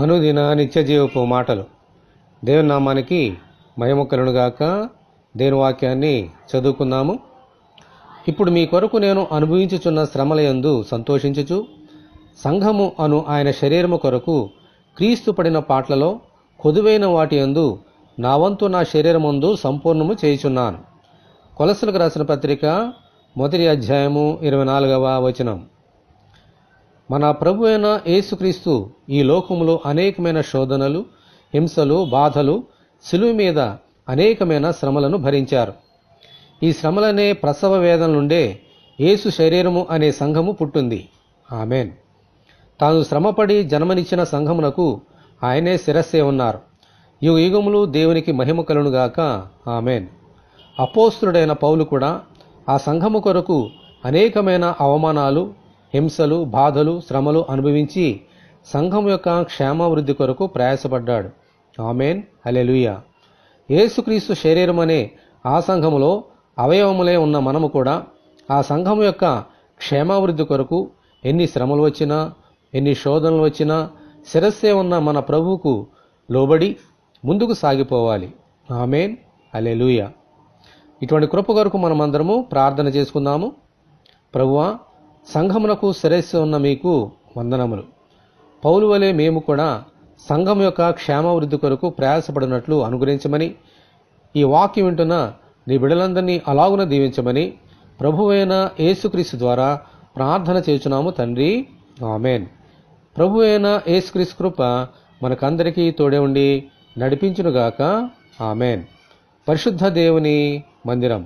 అనుదిన నిత్యజీవపు మాటలు. దేవుని నామానికి మహిమ కలుగునుగాక. దేవుని వాక్యాన్ని చదువుకుందాము. ఇప్పుడు మీ కొరకు నేను అనుభవించుచున్న శ్రమల యందు సంతోషించుచు, సంఘము అను ఆయన శరీరము కొరకు క్రీస్తు పడిన పాట్లలో కొదువైన వాటి యందు నా వంతు నా శరీరమందు సంపూర్ణము చేయుచున్నాను. కొలస్సీలకు రాసిన పత్రిక 1వ అధ్యాయము 24వ వచనం. మన ప్రభు అయిన యేసుక్రీస్తు ఈ లోకములో అనేకమైన శోధనలు, హింసలు, బాధలు, సిలువ మీద అనేకమైన శ్రమలను భరించారు. ఈ శ్రమలనే ప్రసవ వేదన నుండే యేసు శరీరము అనే సంఘము పుట్టింది. ఆమెన్. తాను శ్రమపడి జన్మనిచ్చిన సంఘమునకు ఆయనే శిరస్సే ఉన్నారు. యుగ యుగములు దేవునికి మహిమ కలుగునుగాక. ఆమెన్. అపోస్తలుడైన పౌలు కూడా ఆ సంఘము కొరకు అనేకమైన అవమానాలు, హింసలు, బాధలు, శ్రమలు అనుభవించి సంఘం యొక్క క్షేమాభివృద్ధి కొరకు ప్రయాసపడ్డాడు. ఆమెన్. హల్లెలూయా. యేసుక్రీస్తు శరీరం అనే ఆ సంఘములో అవయవములే ఉన్న మనము కూడా ఆ సంఘము యొక్క క్షేమాభివృద్ధి కొరకు ఎన్ని శ్రమలు వచ్చినా, ఎన్ని శోధనలు వచ్చినా శిరస్సే ఉన్న మన ప్రభువుకు లోబడి ముందుకు సాగిపోవాలి. ఆమెన్. హల్లెలూయా. ఇటువంటి కృప కొరకు మనమందరము ప్రార్థన చేసుకుందాము. ప్రభువా, సంఘమునకు శిరస్సు ఉన్న మీకు వందనములు. పౌలు వలె మేము కూడా సంఘం యొక్క క్షేమాభివృద్ధి కొరకు ప్రయాసపడినట్లు అనుగ్రహించమని, ఈ వాక్యం వింటున్న నీ బిడ్డలందరినీ అలాగున దీవించమని ప్రభువైన యేసుక్రీస్తు ద్వారా ప్రార్థన చేయుచున్నాము తండ్రి. ఆమెన్. ప్రభువైన యేసుక్రీస్తు కృప మనకందరికీ తోడే ఉండి నడిపించునుగాక. ఆమెన్. పరిశుద్ధ దేవుని మందిరం.